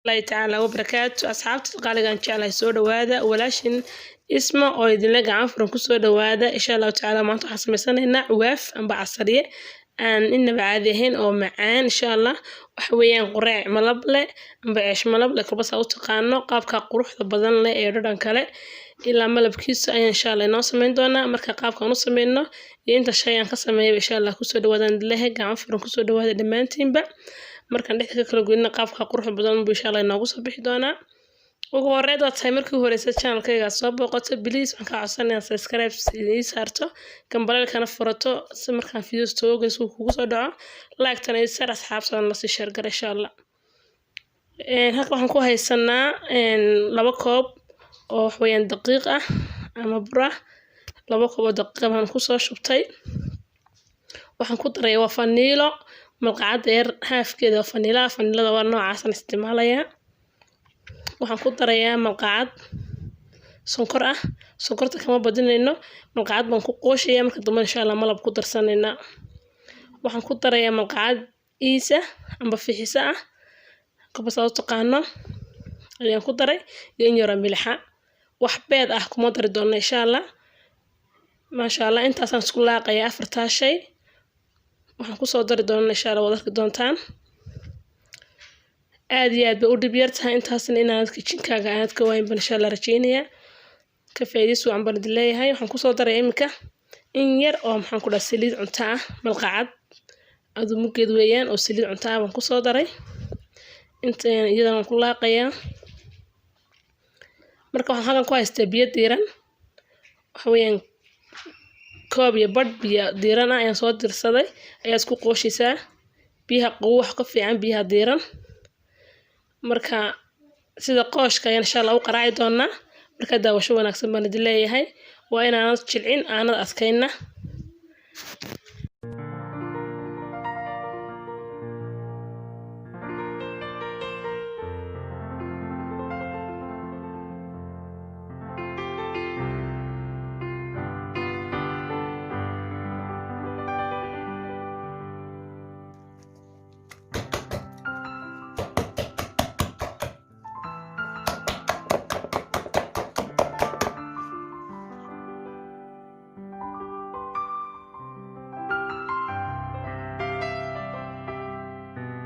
الله تعالى وبركاته أصحابتي قالوا إن شاء الله يسود وهذا ولاشن اسمه أو يدين لك عنفر كسود وهذا إن شاء الله تعالى ما تحسن مثلا هنا عواف أم بعصرية إن بعدهن أو معان إن شاء الله وحويان قرع ملبلة أم بعيش ملبلة كبس أو تقانو قابك قروح بدن لا يردان كله إلا ملب كيس إن شاء الله نص من دونا مركا قابك نص منه أنت شيء قسم إن شاء الله كسود وهذا له عنفر كسود وهذا دمانتين بقى markaan dhexda ka kala goyno qaabka quruxda badan buu insha Allah inoogu soo bixi doonaa ugu horeyd waa tahay markii horeysa channelkayga soo booqato please waxaan ka codsanayaa subscribe ii saarto kambalelkana furato si markaan videos toogan soo kugu soo dhaco like tan ii saar asxaabtan la sii share gar insha Allah halka waxaan ku haysanaa laba koob oo wax weeyaan daqiiq ah ama bura laba koob oo daqiiq ah ku soo shubtay waxaan ku daray waa vanilla ملقعة دير هاف كده فانيلا ده ورنوع عسل استعمالية وحنكون طريقة ملقعة سكر سكرت كمان بدنا إنه ملقعة بنكون قوشية مكدوم إن شاء الله ملا بقدر سننا وحنكون طريقة ملقعة إيسة أم بفي حساء كبسات تقانا اللي هنكون طريقة ينير ملحة وحبيت أحكم مدر دون إن شاء الله ما شاء الله أنت أصلا سكول لاقي أفرتها شيء waxaan ku soo dari doonaa insha Allah wadaadka doontaan aad iyo aad bay u dhib yartahay intaasna inaad kitchenkaaga aad ka wayn ban insha Allah rajeynaya ka faa'iideyso aan baan leeyahay waxaan ku soo daray imika in yar oo maxaan ku dhahay saliid cunto ah malqacad adu mugeed weeyaan oo saliid cunto ah baan ku soo daray inta iyadana ku laaqayaa marka waxaan halkan ku haystaa biyo diiran waxa weeyaan koob iyo badh biyo diiran ah ayaan soo dirsaday ayaa isku qooshisaa biyaha qabow wax ka fiican biyaha diiran marka sida qooshka ayaan insha Allah u qaraaci doonaa marka daawasho wanaagsan baan idin leeyahay waa inaanad jilcin aanad adkayna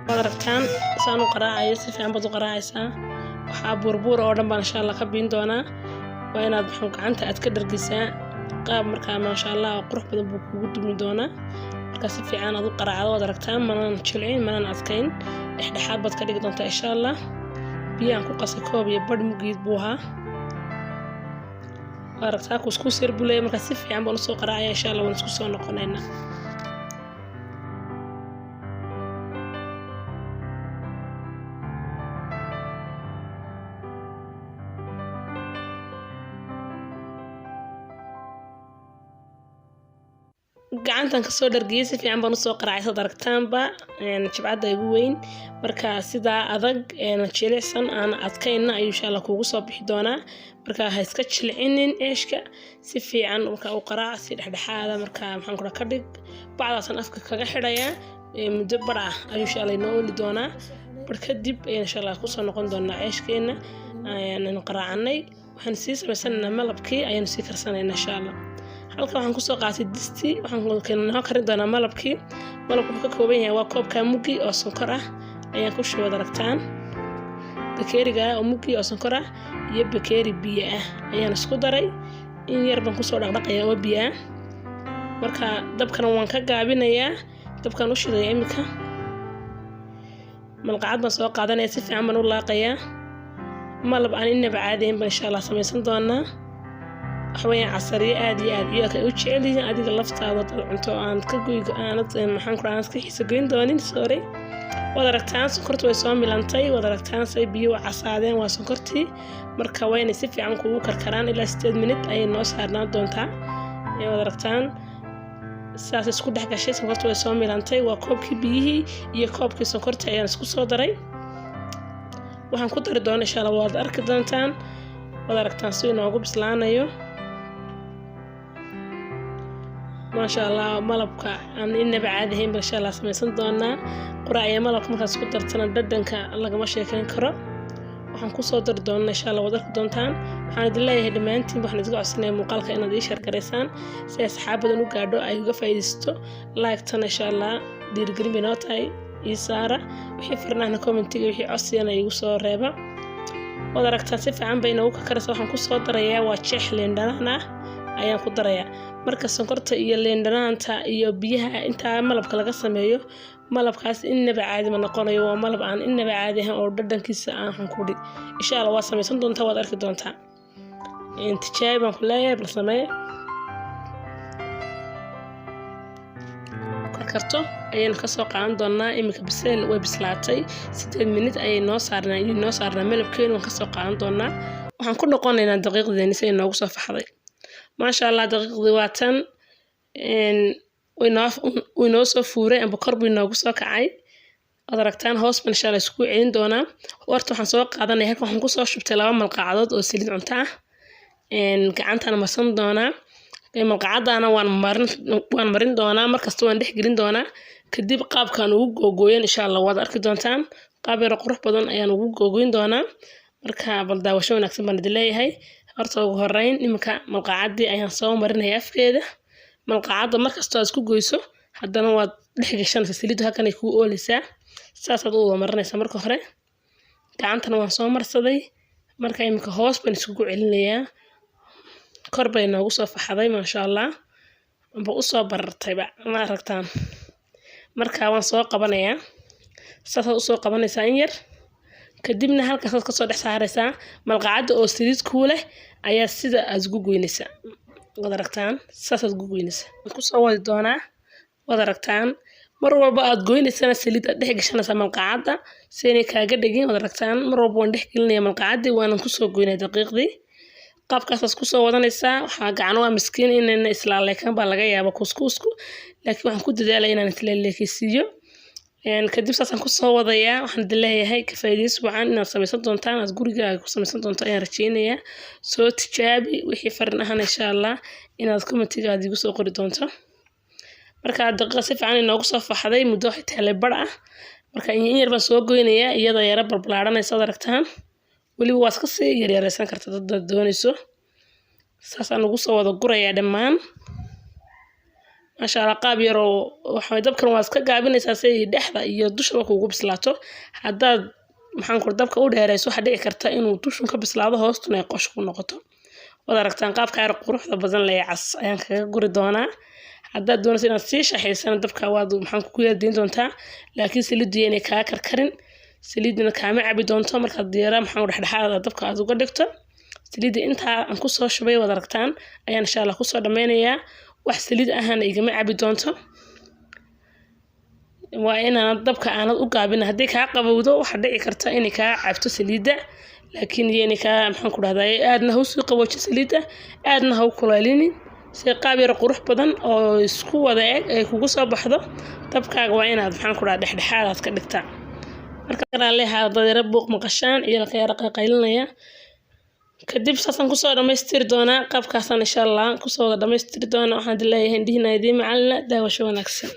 ركان سانو قراعي سفيان بدو قراعيسا waxaa burbur oo dhan baan insha Allah ka biin doonaa waa inaad maxan gacanta aad ka dhargisaa qaab markaa ma sha Allah qurux badan buu kugu dumi doonaa marka si fiican aad u qaraacdo wada ragtaan manaan jilcin manaan adkayn dhexdhexaad baad ka dhigi doontaa insha Allah biyaan ku qasay koob iyo badh mugeed buu ahaa aragtaa ku isku sir bulay marka si fiican baan u soo qaraacay insha Allah waan isku soo noqonaynaa gacantan ka soo dhargiyay si fiican baan u soo qaraacay sad aragtaanba jibcada ugu weyn marka sida adag jilicsan aan adkayna ayuu insha Allah kugu soo bixi doonaa marka ha iska jilcinin eeshka si fiican marka u qaraac si dhexdhexaada marka maxaan ku ka dhig bacdaasan afka kaga xidhaya muddo bara ayuu insha Allah inoo oli doonaa marka dib insha Allah ku soo noqon doonaa eeshkeena aan qaraacanay waxaan sii sameysanaynaa malabkii ayaan sii karsanaynaa insha Allah halka waxaan ku soo qaatay disti waxaan keenno karin doonaa malabkii malabku ka kooban yahay waa koobka mugi oo sonkor ah ayaan ku shubay daragtaan bakeeriga oo mugi oo sonkor ah iyo bakeeri biyo ah ayaan isku daray in yar baan ku soo dhaqdhaqayaa oo biyo ah marka dabkan waan ka gaabinayaa dabkan u shiday imika malqacad baan soo qaadanaya si fiican baan u laaqayaa malab aan inaba caadiyin baan insha Allah samaysan doonaa waxweeyaan casariye aad iyo aad iyaga u jecel yihiin adiga laftaada cunto aan ka goygo aanad maxaan ku raacay xiisa goyn doonin sorry wada ragtaan sonkortu way soo milantay wada ragtaan say biyo casaadeen waa sonkortii marka waa inay si fiican kugu karkaraan ilaa 8 minute ay noo saarnaan doontaa wada ragtaan saas isku dhex gashay sonkortu way soo milantay waa koobkii biyihii iyo koobkii sonkorta ayaan isku soo daray waxaan ku dari doonaa insha Allah waad arki doontaan wada ragtaan si inoogu bislaanayo ما شاء الله ملبك أنا إني بعدهم إن شاء الله سميسن دونا قراءة ملبك مركز كتر تنا ددن كا الله جمشي كان كرا waxaan ku soo dari doonaa insha Allah wada arki doontaan waxaan idin leeyahay dhamaantiin waxaan idin codsanayaa muuqaalka inaad ii share gareysaan si asxaabadan u gaadho ay uga faa'iideysto like-tan insha Allah dhiirigelin bay noo tahay ii saara wixii farnaana commentiga wixii codsiyana igu soo reeba wada aragtaan si fiican bay inoogu kakaraysaa waxaan ku soo darayaa waa jeex liin dhanaan ah ayaan ku darayaa marka sonkorta iyo liin dhanaanta iyo biyaha intaa malabka laga sameeyo malabkaas innaba caadi ma noqonayo waa malab aan innaba caadi ahayn oo dhadhankiisa aan ku dhig insha Allah waa samaysan doontaa waad arki doontaa tijaab baan ku leeyahay bal samee karto ayaan ka soo qaadan doonaa imika biseel way bislaatay 8 minute ayay noo saarnaa malabkeenu ka soo qaadan doonaa waxaan ku noqonaynaa daqiiqdeena si ay noogu soo faxday maasha Allah daqiiqdii waa tan way noo soo fuuray amba kor bay noogu soo kacay ad aragtaan hoos ban insha Allah isku celin doonaa horta waxaan soo qaadanay halkan waxaan ku soo shubtay 2 malqacdood oo saliid cunto ah gacantana marsan doonaa malqacadana waan marin doonaa markasta waan dhex gelin doonaa kadib qaabkan ugu googooyan insha Allah waad arki doontaan qaab yar qurux badan ayaan ugu googooyin doonaa marka bal daawasho wanaagsan baan idin leeyahay horta ugu horeyn imika malqacadii ayaan soo marinayaa afkeeda malqacada markasta aad isku goyso haddana waad dhex gashanaysaa saliidda halkan ay ku oolaysaa saasaad u wada marinaysaa marka hore gacantana waan soo marsaday marka imika hoos baan iskugu celinayaa kor bay noogu soo faxday maasha Allah amba u soo barartayba ma aragtaan marka waan soo qabanayaa saasaad u soo qabanaysaa in yar kadibna halkaasaad kasoo dhex saaraysaa malqacada oo saliid kuu leh ayaa sida aad ugu goynaysaa wad aragtaan saasaad ugu goynaysaa ku soo wadi doonaa wad aragtaan mar walba aad goynaysana saliid aad dhex gashanaysaa malqacada si inay kaaga dhigin wad aragtaan mar walba waan dhex gelinayaa malqacadii waanan ku soo goynaa daqiiqdii qaabkaasaad ku soo wadanaysaa waxaa gacan waa miskiin inayna islaaleekan baa laga yaaba kuskuusku laakiin waxaan ku dadaalaya inaan islaaleekaysiiyo kadib saasaan ku soo wadayaa waxaan idin leeyahay ka faa'iidays wacan inaad samaysan doontaan aad gurigaaga ku samaysan doonto ayaan rajaynayaa soo tijaabi wixii farin ahaan insha Allah inaad commentiga aad igu soo qori doonto marka daqiiqa si fiican inoogu soo faxday muddo waxay tahay bar ah marka in yar baan soo goynayaa iyadoo yara balbalaaranaysa ad aragtaan weliba waa iska sii yaryaraysan karta dad doonayso saasaan ugu soo wada gurayaa dhammaan maasha Allah qaab yar oo waxa dabkan waa iska gaabinaysaa si dhexda iyo dushaba kugu bislaato haddaad maxaan ku dabka u dheerayso waxa dhici karta inuu dushun ka bislaado hoostuna ay qosh ku noqoto wada aragtaan qaabka yar quruxda badan leh cas ayaan kaga guri doonaa haddaad doonayso inaad sii shaxaysana dabka waad maxaan ku yaadiin doontaa laakiin saliiddu inay kaa karkarin saliidna kaama cabi doonto markaad diyaara maxaan dhexdhexaada dabka aad uga dhigto saliidda intaa aan ku soo shubay wada aragtaan ayaan insha Allah ku soo dhameynayaa wax saliid ahaan igama cabi doonto waa inaan dabka aanad u gaabin haddii kaa qabowdo waxa dhici karta inay kaa cabto saliidda laakiin yeenay kaa maxaan ku dhahdaa aadna ha u sii qabooji saliidda aadna ha u kulaylinin si qaab yar qurux badan oo isku wada eg ay kugu soo baxdo dabkaaga waa inaad maxaan ku dhahdaa dhexdhexaadaad ka dhigtaa marka leeyahay dadara buuq maqashaan iyo la khayr qaylinaya kadib saasaan ku soo dhameystiri doonaa qaabkaasaan insha Allah ku soo wada dhameystiri doonaa waxaan leeyahay indhihiina idin macallina daawasho wanaagsan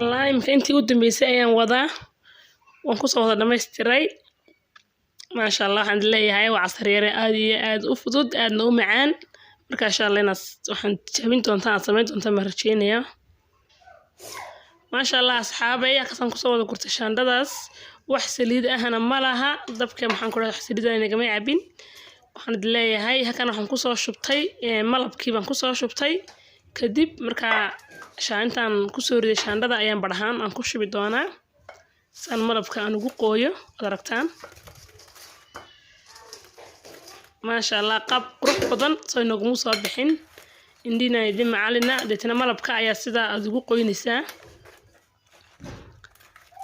والله يمكن أنتي قد بيسأين وضع وانكسر وضع دمستري ما شاء الله الحمد لله هاي وعصريري آد أفضل آد نو معان marka insha Allah inaad waxaan jabin doontaa sameyn doontaa marjiinaya ma sha Allah asxaabay ka san ku soo wada gurtay shaandadaas wax saliid ahna ma laha dabka maxaan ku dhahay saliid inagama cabin waxaan leeyahay halkan waxaan ku soo shubtay malabkii baan ku soo shubtay kadib marka shaantaan ku soo riday shaandada ayaan barahaan aan ku shubi doonaa san malabka aan ugu qooyo aragtaan ma sha Allah qab qurux badan soo inagu soo bixin indina idin macalina deetana malabka ayaa sida aad ugu qoynaysaa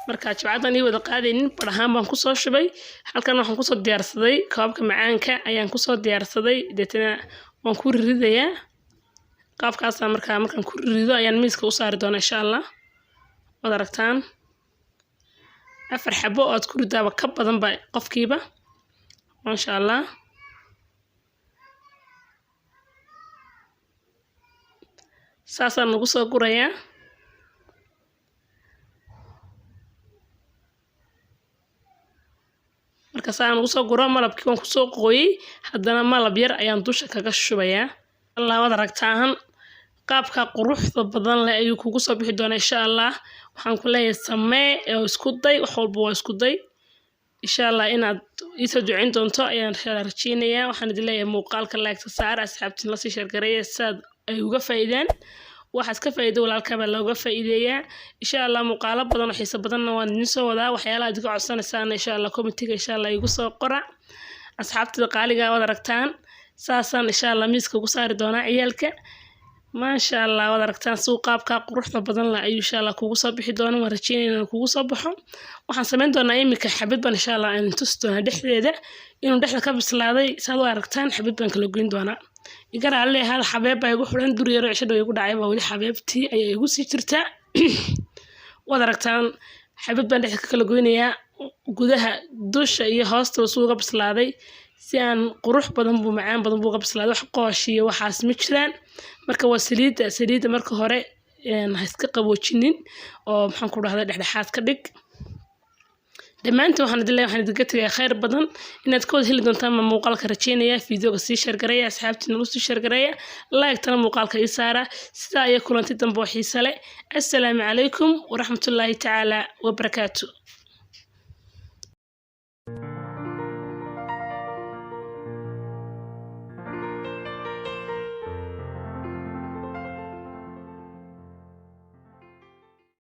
marka jabcadan ii wada qaadaynin barahaan baan ku soo shubay halkan waxaan ku soo diyaarsaday koobka macaanka ayaan ku soo diyaarsaday deetana waan ku ridayaa qaabkaas markaan ku rido ayaan miiska u saari doonaa insha Allah wada aragtaan afar xabo oo aad ku ridaaba ka badan ba qofkiiba ma sha Allah saasaan nagu soo gurayaa marka saan ugu soo guro malabkii waan ku soo qooyay haddana malab yar ayaan dusha kaga shubayaa Allah wada aragtaan qaabka quruxda badan leh ayuu kugu soo bixi doonaa insha Allah waxaan ku leeyahay samee oo isku day wax walba waa isku day insha Allah inaad iso duceyn doonto ayaan rajeynayaa waxaan idin leeyahay muuqaalka like saar asxaabtiin la sii share gareeya sad ay uga faa'iideen waxaas ka faa'iido walaalka baa looga faa'iideeyaa insha Allah muuqaalo badan oo xiiso badan waan idin soo wadaa waxyaalaha aad iga codsanaysaan insha Allah commentiga insha Allah igu soo qora asxaabtada qaaliga wada aragtaan saasan insha Allah miiska ugu saari doonaa ciyaalka ma sha Allah wada aragtaan suuqaabka quruxda badan la ayuu insha Allah kugu soo bixi doona waan rajeynayaa kugu soo baxo waxaan sameyn doonaa imika xabad baan insha Allah aan tusi doonaa dhexdeeda inuu dhexda ka bislaaday saad u aragtaan xabad baan kala goyn doonaa igara alle hal xabeeb ay ugu xiran dur yar cishada igu dhacay baa wali xabeebtii ay igu sii jirta wada aragtaan xabad baan dhexda ka kala goynayaa gudaha dusha iyo hoosta soo uga bislaaday si aan qurux badan buu macaan badan buu uga bislaaday wax qoosh iyo waxaas ma jiraan marka waa saliida marka hore ha iska qaboojinin oo maxaan ku dhahdaa dhexdhexaad ka dhig dhamaantii waxaan idinka tagayaa khayr badan inaad ka wada heli doontaan muuqaalka rajeynaya fiidiyoga sii share gareeya asxaabtiina u sii share gareeya like tana muuqaalka ii saara sidaa iyo kulanti dambe oo xiiso leh assalaamu calaykum waraxmatullaahi tacaala wabarakaatu